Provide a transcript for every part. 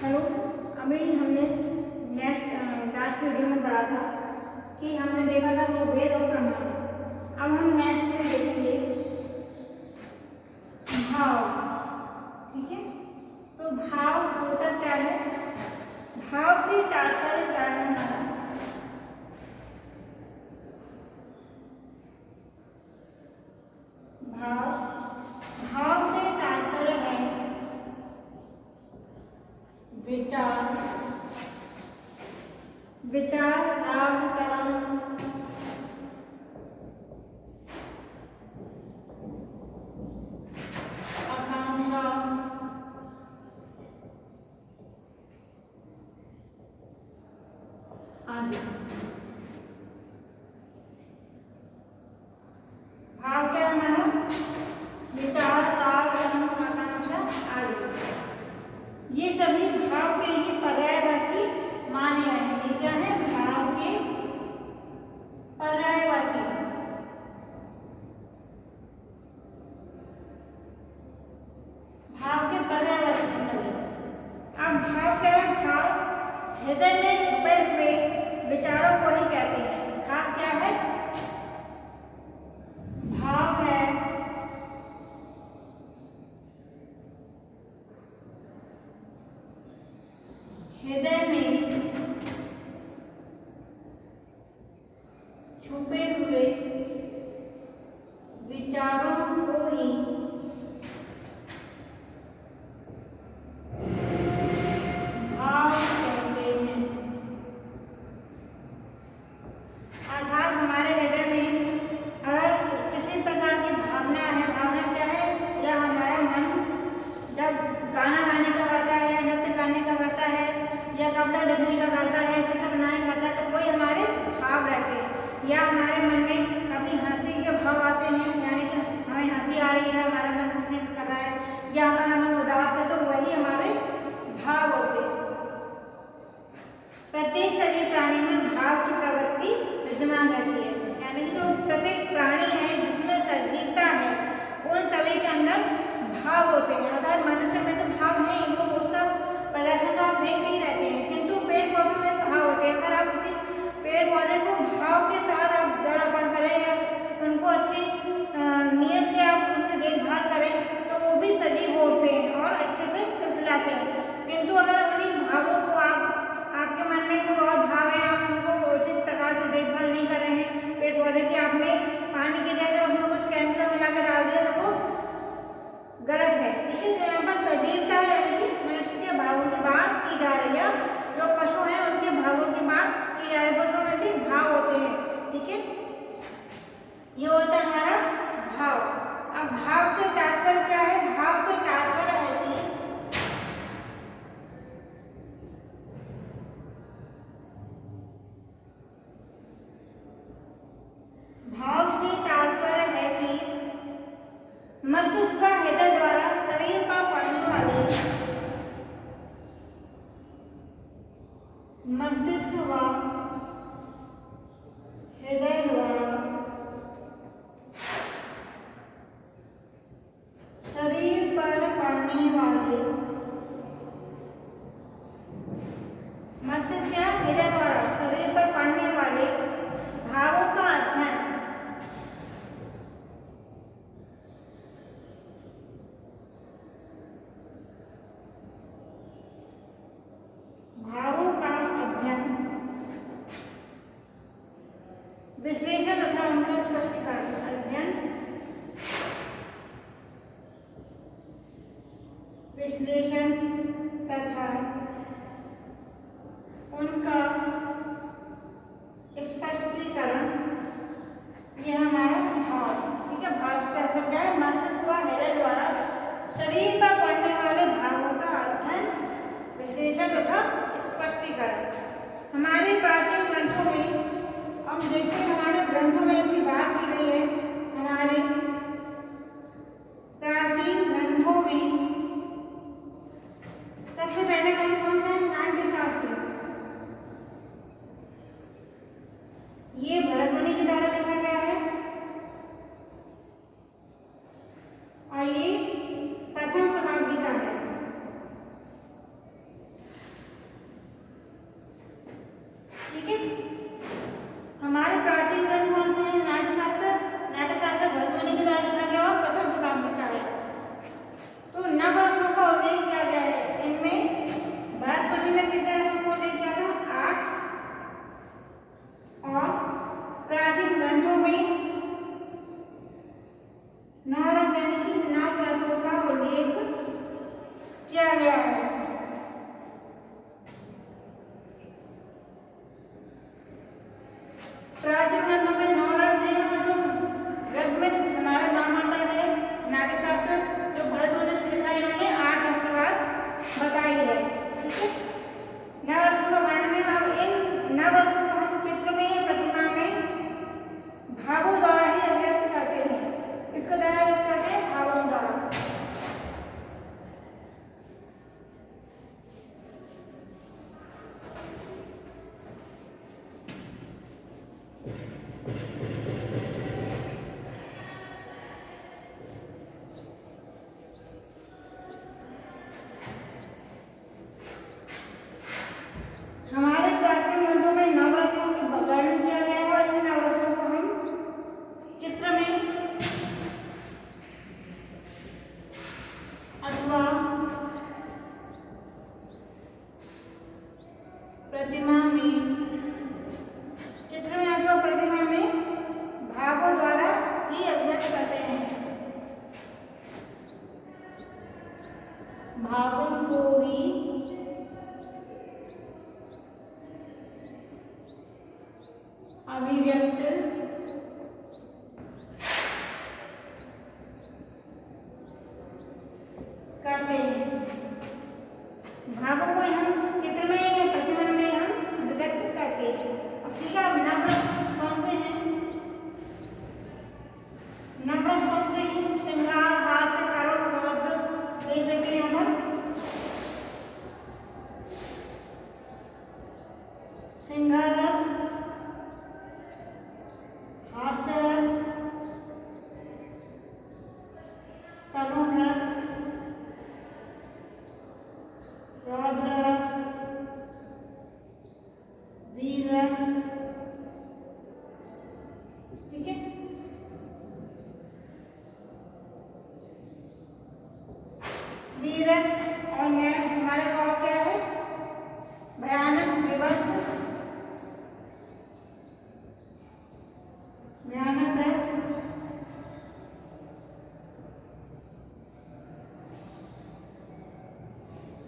Hello. अभी हमने last video में पढ़ा था कि हमने देखा था वो वेद और प्रमाण। अब हम नेक्स्ट में देखेंगे भाव। ठीक है, तो भाव होता क्या है, भाव से तात्पर्य क्या है हमारा। भाव से तात्पर्य है विचार, राग, तरंग, आकांक्षा, आदि। भाव क्या है हमारा, विचार, राग, तरंग, आकांक्षा आदि। ये सभी भाव के लिए पर्यायवाची माने गए हैं। ये क्या है, भाव के पर्यायवाची। भाव के पर्यायवाची सभी। अब भाव क्या है, भाव हृदय में छुपे हुए विचारों को ही कहते हैं। भाव क्या है, भाव है हृदय में छुपे हुए विचारों को ही भाव कहते हैं। अर्थात हमारे हृदय में अगर किसी प्रकार की भावना है, भावना क्या है, या हमारा मन जब गाना गाने का करता है, नृत्य करने का करता है, या कपड़ा लिखने का करता है, चित्र बनाने का करता है, तो कोई हमारे भाव रहते हैं। या हमारे मन में कभी हंसी के भाव आते हैं, यानी कि हमें हंसी आ रही है, हमारा मन हंसने कर रहा है, या हमारा मन उदास है, तो वही हमारे भाव होते हैं। प्रत्येक सजीव प्राणी में भाव की प्रवृत्ति विद्यमान रहती है, यानी कि जो प्रत्येक प्राणी है जिसमें सजीवता है, उन सभी के अंदर भाव होते हैं। अर्थात मनुष्य में तो भाव है ही, वो उसका प्रदर्शन तो आप देखते ही रहते हैं, किंतु पेड़ पौधों में भाव होते हैं। अगर आप किसी पेड़ पौधे को भाव के साथ आप जड़ापन करें या उनको अच्छी नियत से आप उनकी देखभाल करें, तो वो भी सजीव होते हैं और अच्छे से खिलखिलाते हैं। किंतु अगर उन्हीं भावों को आपके मन में कोई और भाव है, आप उनको उचित प्रकार से देखभाल नहीं कर रहे हैं, पेड़ पौधे की आपने पानी की जगह उसमें कुछ केमिकल मिला कर डाल दिया, तो वो गलत है। ठीक है, तो यहाँ पर सजीवता यानी कि मनुष्य के भावों की बात की जा रही है। जो पशु हैं उनके भावों की बात की जा रही है, पशुओं में भी भाव होते हैं। ठीक है, ये होता है हमारा भाव। अब भाव से तात्पर्य क्या है, भाव से तात्पर्य है कि मस्तिष्क व हृदय द्वारा शरीर पर पड़ने वाले, मस्तिष्क व हृदय द्वारा शरीर पर पड़ने वाले, मस्तिष्क या हृदय द्वारा शरीर पर पड़ने वाले भावों का अध्ययन विश्लेषण तथा उनका स्पष्टीकरण, अध्ययन, विश्लेषण तथा उनका स्पष्टीकरण, ये हमारा भाव। ठीक है, भाव से तात्पर्य क्या है, मस्तिष्क व हृदय द्वारा शरीर पर पड़ने वाले भावों का अध्ययन, विश्लेषण तथा स्पष्टीकरण। हमारे प्राचीन ग्रंथों में हम देखते हैं, हमारे ग्रंथों में इसकी बात की गई है। हमारे प्राचीन ग्रंथों में भावों को भी अभिव्यक्त करते हैं। भावों को हम चित्र में या प्रतिमा में हम व्यक्त करते हैं। अब ठीक है, अब नवरस कौन से हैं? नवरस कौन से हैं? श्रृंगार, हास्य, करुण, रौद्र, देख लेते हैं यहाँ पर। श्रृंगार रस, हास्य रस, करुण रस, रौद्र रस, वीर रस। ठीक है, वीर रस और हमारे और क्या है? भयानक, विवश, भयानक रस,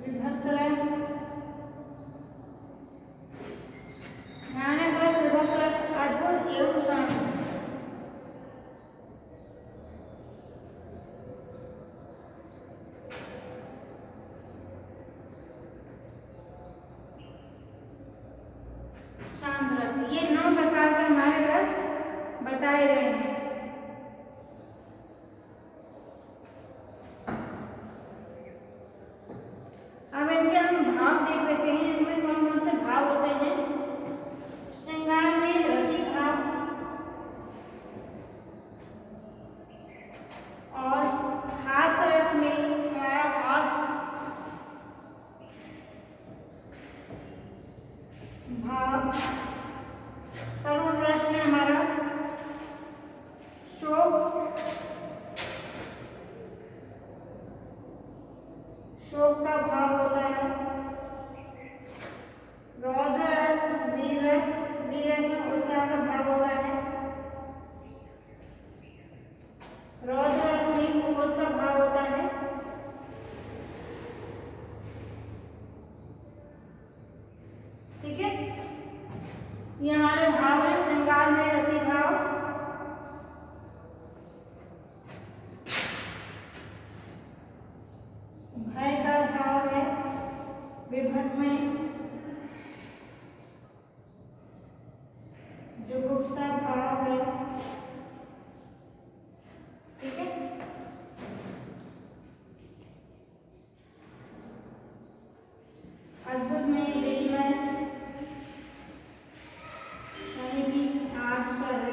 विभत्स रस, भयानक रस, विभत्स रस, अद्भुत एवं शांत। शांत रस, ये 9 प्रकार के हमारे रस बताए गए हैं। अब इनके हम भाव देख लेते हैं, इनमें कौन कौन से भाव होते हैं। श्रृंगार में रति भाव और हास्य रस में हमारा हास भाव, करुण रस में हमारा शोक, शोक का भाव होता है। रौद्र रस, वीर रस, वीर रस में उत्साह का भाव होता है। रौद्र रस में क्रोध का भाव होता है। ठीक है, ये हमारे भाव है। श्रृंगार में रति भाव, भय का भाव है। विभत्स में जुगुप्सा भाव है। ठीक है, अद्भुत में विस्मय यानी कि आश्चर्य,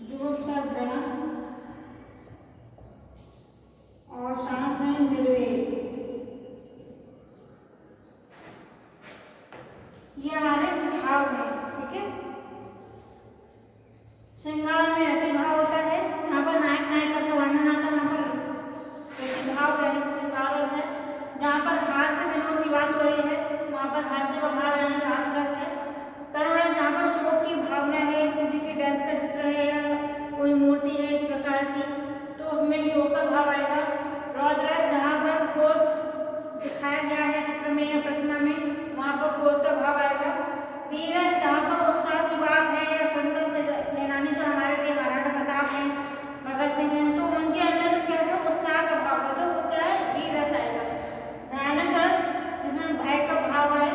जुगुप्सा घृणा और शांत में निर्वेद। ये हमारे भाव है। ठीक है, श्रृंगार में रति भाव होता है। यहाँ पर नायक नायिका का वर्णन आता है। यहाँ पर रति भाव यानी कि श्रृंगार रस है। जहाँ पर हास्य विनोद की बात हो रही है वहाँ पर हास्य का भाव यानी कि हास्य रस है। करुण रस जहाँ पर शोक की भावना है, किसी की डेथ का चित्र है या कोई मूर्ति है इस प्रकार की, तो उसमें शोक का भाव आएगा। रौद्र रस जहाँ पर क्रोध दिखाया गया है चित्र में या प्रतिमा में, वहाँ पर क्रोध का भाव आएगा। वीर रस जहाँ पर उत्साह की बात है या स्वतंत्र सेनानी जो हमारे लिए महाराणा प्रताप हैं, भगत सिंह हैं, तो उनके अंदर क्या था? उत्साह का भाव है, तो वो क्या है? वीर रस आएगा। भयानक रस जिसमें भय का भाव है।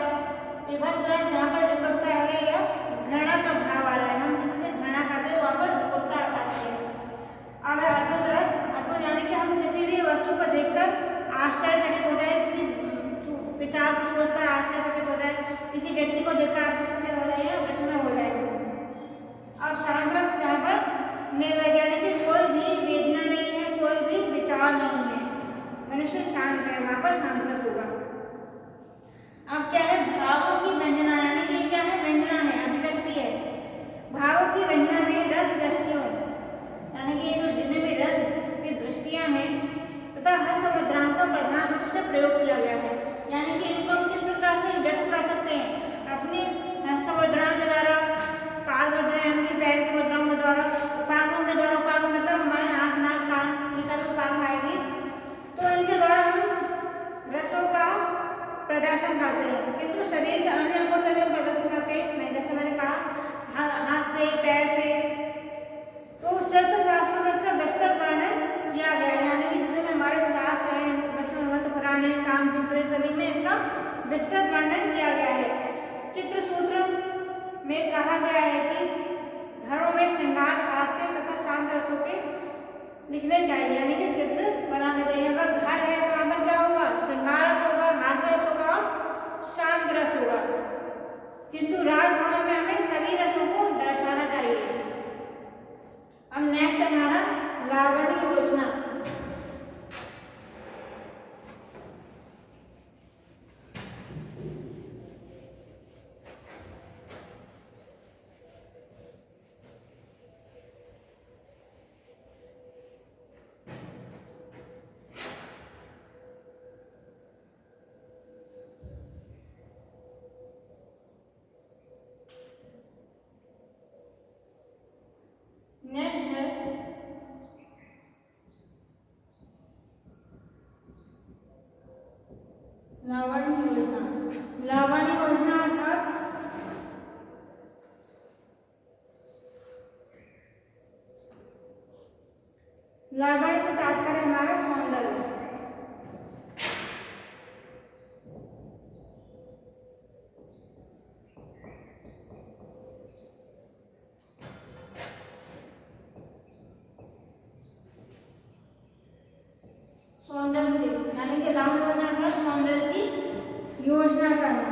विभत्स रस जहाँ पर जुगुप्सा है या घृणा का भाव आ रहा है, हम किसी से घृणा करते हैं वहाँ पर जुगुप्सा आती है। अब है अद्भुत रस। अद्भुत यानी कि हम किसी भी वस्तु को देखकर आश्चर्यचकित हो जाए, किसी विचार को सोचकर आश्चर्यचकित हो जाए, किसी व्यक्ति को देखकर आश्चर्यचकित हो जाए, विस्मय हो जाए। अब शांत रस जहाँ पर निर्वेद यानी कि कोई भी वेदना नहीं है, कोई भी विचार नहीं है, मनुष्य शांत है, वहाँ पर शांत रस होगा। अब क्या है? भावों की व्यंजना यानी कि क्या है? व्यंजना है, अभिव्यक्ति है। भावों की व्यंजना में रस दृष्टियों यानी कि जो जितने भी रस की दृष्टियां हैं तथा हास्य मुद्राओं का प्रधान रूप से प्रयोग किया गया है। यानी कि इनको हम किस प्रकार से व्यक्त कर सकते हैं? अपनी हास्य मुद्राओं के द्वारा, पाद मुद्रा यानी कि पैर की मुद्राओं के द्वारा, उपांगों के द्वारा। उपांग मतलब हमारे आँख, नाक, कान, ये सब उपांग आएगी। शिल्पशास्त्र में इसका विस्तृत वर्णन किया गया है, यानी कि जितने में हमारे सांस है, विष्णु प्राणी, काम सूत्र, सभी में इसका विस्तृत वर्णन किया गया है। चित्र सूत्र में कहा गया है कि घरों में श्रृंगार, हास्य तथा शांत रसों के लिखने चाहिए, यानी कि चित्र बनाने चाहिए। अगर घर है तो वहाँ पर क्या होगा, श्रृंगार रस होगा, हास्य रस होगा और शांत रस होगा। किंतु राजभवन में हमें सभी रसों को दर्शाना चाहिए। अब नेक्स्ट हमारा लावण्य योजना। नेक्स्ट है लावण्य योजना। लावण्य योजना अर्थात लावण्य से तात्पर्य हमारा सौंदर्य। सौंदर्य यानी कि लावण्य योजना का सौंदर्य की योजना करना।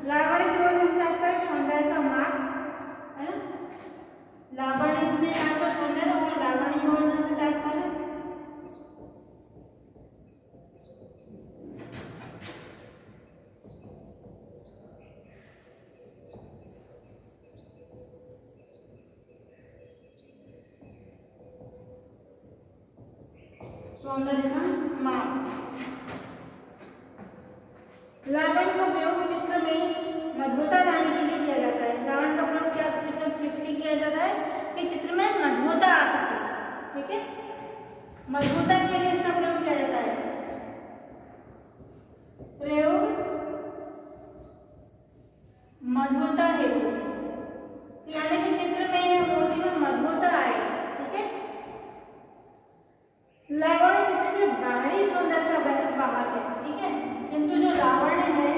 लावण्य की योजना से तात्पर्य सौंदर्य का माप है ना। लावण्य से तात्पर्य सौंदर्य और लावण्य योजना से तात्पर्य सौंदर्य का माप। लावण्य का प्रयोग चित्र में मधुरता लाने के लिए किया जाता है। लावण्य का प्रयोग क्या इसलिए किया जाता है कि चित्र में मधुरता आ सके, ठीक है। मधुरता के लिए इसका प्रयोग किया जाता है। प्रयोग मधुरता हेतु, यानी कि चित्र में या मोती में मधुरता आए, ठीक है। लावण्य चित्र के बाहरी सौंदर्य का भाग है, ठीक है। किंतु जो लावण्य है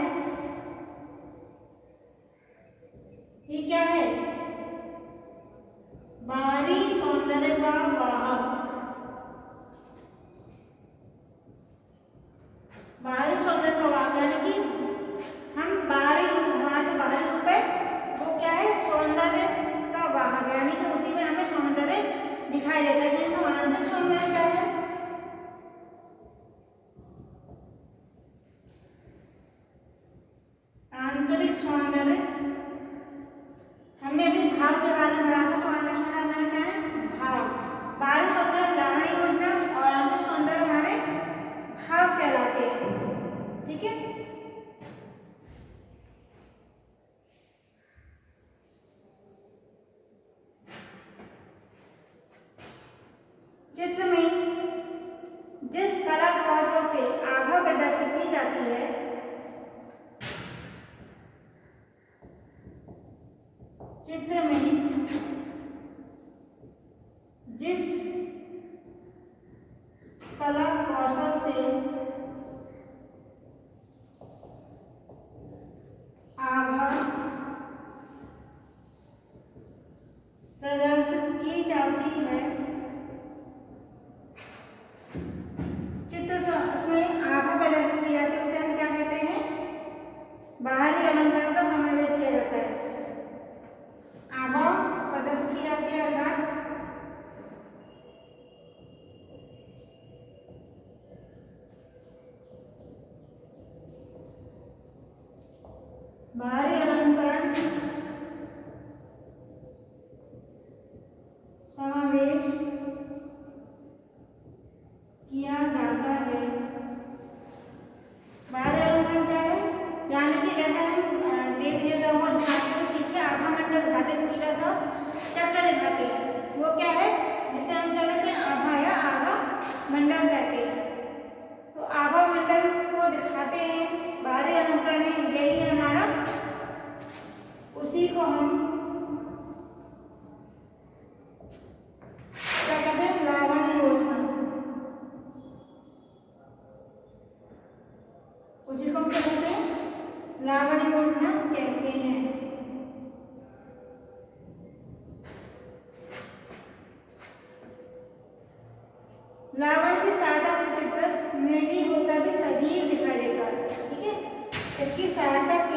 ये क्या है, बाहरी सौंदर्य का वाहक। बाहरी सौंदर्य का वाहक यानी कि हम बाहरी रूप, हमारा जो बाहरी रूप है वो क्या है, सौंदर्य का वाहक, यानी कि उसी में हमें सौंदर्य दिखाई देता है। जिसमें आंतरिक सौंदर्य क्या है, आंतरिक सौंदर्य हमने अभी भाव के बारे में पढ़ा था। तो आंतरिक सौंदर्य हमारे क्या है, भाव। बाहरी सौंदर्य लावण्य योजना और आंतरिक सौंदर्य हमारे भाव कहलाते हैं, ठीक है। चित्र में जिस कला कौशल से आभा प्रदर्शित की जाती है, चित्र में जिस कला कौशल से आभा प्रदर्शित की जाती है, चित्र में आभा प्रदर्शित की जाती है, उसे हम क्या कहते हैं, बाहरी अलंकरण का समावेश किया जाता है। आभा प्रदर्शित की जाती है अर्थात बाहरी अलंकरण समावेश किया जाता है। बाहरी अलंकरण क्या है, यानी कि जैसे हम देव देवताओं को दिखाते हैं, पीछे आभा मंडल दिखाते हैं, पीला सा चक्र दिखाते हैं, वो क्या है, जिसे हम क्या कहते हैं, आभा या आभा मंडल कहते हैं। तो आभा मंडल को दिखाते हैं, बाहरी अलंकरण है, यही है हमारा। उसी को हम निर्जीव होकर भी सजीव दिखाई देता है। ठीक है, इसकी सहायता से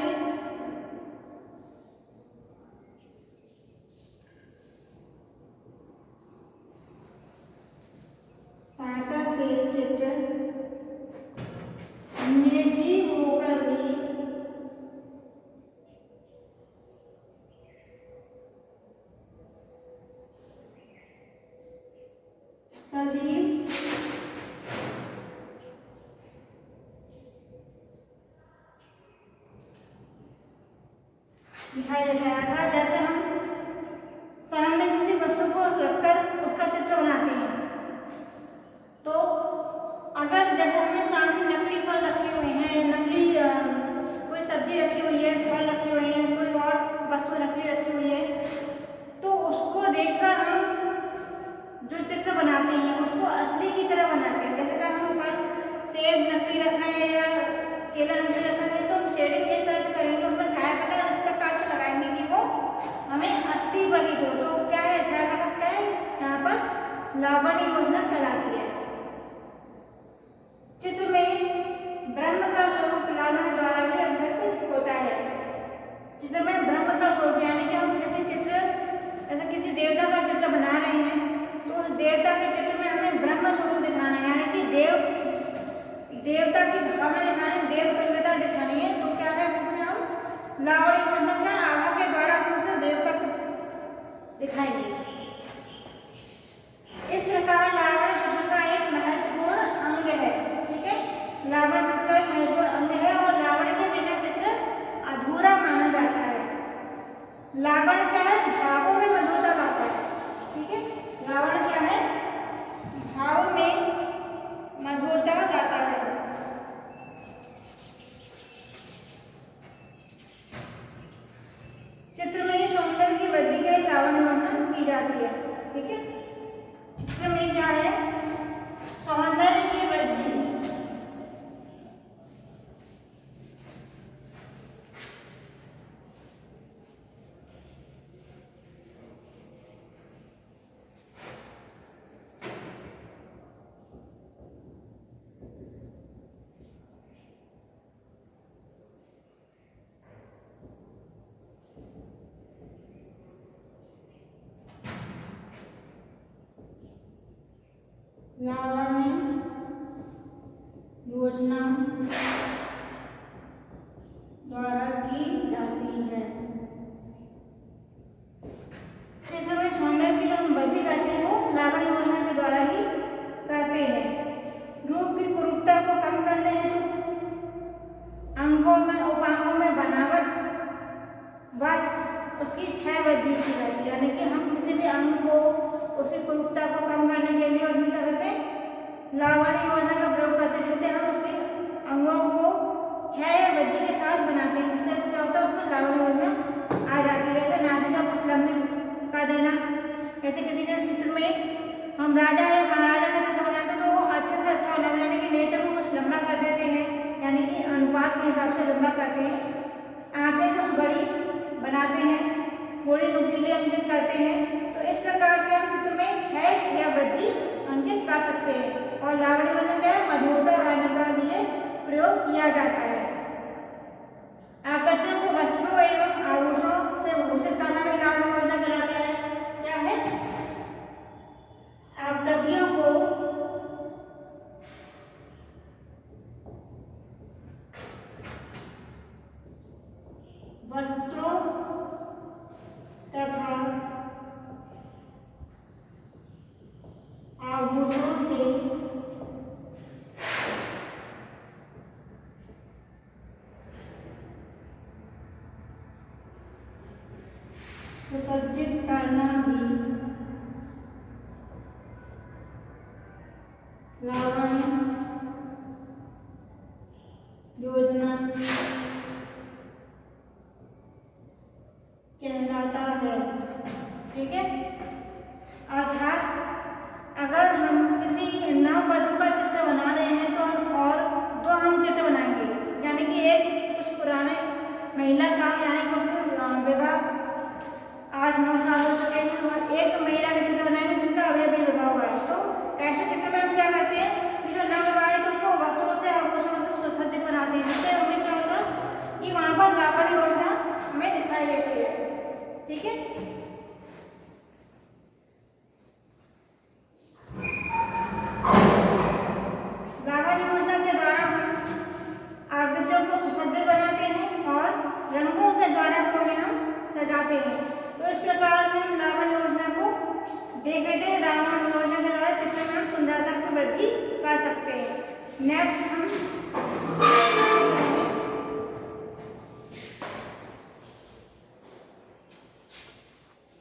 चित्र निर्जीव होकर भी सजीव दिखाई देता है। अर्थात जैसे हम सामने किसी वस्तु को रखकर उसका चित्र बनाते हैं, तो अगर जैसे हमने सामने नकली फल रखे हुए हैं, नकली कोई सब्जी रखी हुई है, फल रखे हुए हैं, कोई और वस्तु नकली रखी हुई है, तो उसको देखकर हम जो चित्र बनाते हैं उसको असली की तरह बनाते हैं। जैसे अगर हम फल सेब नकली रखा है या केला नकली रखा है, तो हम शेडिंग इस तरह से करेंगे, उसमें छाया प्रकाश इस प्रकार से लगाएंगे कि वो हमें असली प्रतीत हो। तो क्या है, छाया प्रकाश क्या है, यहाँ पर लावण्य योजना कहलाती है। चित्र में ब्रह्म का स्वरूप लावण्य द्वारा ही अभिव्यक्त होता है। चित्र में ब्रह्म का स्वरूप यानी कि हम किसी चित्र जैसे किसी देवता का चित्र बना रहे हैं, तो उस देवता के चित्र में हमें ब्रह्म स्वरूप दिखाना है, यानी कि देवता की भावना दिखानी, देव तुल्यता दिखानी है। तो क्या है, उसमें हम लावण्य योजना का आभा के द्वारा हम उसे देवता को दिखाएंगे। इस प्रकार लावण्य चित्र का एक महत्वपूर्ण अंग है। ठीक है, लावण्य चित्र का एक महत्वपूर्ण अंग है और लावण्य के बिना चित्र अधूरा माना जाता है। लावण्य क्या है, भावों में मधुरता लाता है। ठीक है, लावण्य क्या है, भाव में मधुरता लाता है। चित्र में सौंदर्य की वृद्धि के लावण्य योजना की जाती है। ठीक है, चित्र में क्या है, सौंदर्य की वृद्धि, लावण्य योजना द्वारा की जाती है। चित्र में सौंदर्य की जो हम वृद्धि करते हैं वो लावण्य योजना के द्वारा ही करते हैं। रूप की कुरूपता को कम करने हेतु अंगों में उपांगों में बनावट बस उसकी क्षय वृद्धि की जाती है, यानी कि हम किसी भी अंग को उसकी कुरूपता को कम करने के लिए उसमें क्या करते हैं, लावण्य योजना का प्रयोग करते हैं, जिससे हम उसके अंगों को क्षय वृद्धि के साथ बनाते हैं, जिससे क्या होता है, उसमें लावण्य योजना आ जाती है। जैसे नासिका कुछ लंबी कर देना, जैसे किसी के चित्र में हम राजा या महाराजा का चित्र बनाते हैं तो वो अच्छे से अच्छा होना, यानी कि नेत्र को कुछ लंबा कर देते हैं, यानी कि अनुपात के हिसाब से लंबा करते हैं। आंखें कुछ बड़ी बनाते हैं, थोड़ी नुकीली अंकित करते हैं। तो इस प्रकार से हम चित्र में क्षय या वृद्धि अंकित कर सकते हैं। और लावण्य योजना क्या है, मधुरता लाने के लिए प्रयोग किया जाता है। आकृतियों को वस्त्रों एवं आभूषणों से भूषित करना भी लावण्य योजना कहलाता है। क्या है, आकृतियों को वस्त्रों तथा आभूषणों से नेक्स्ट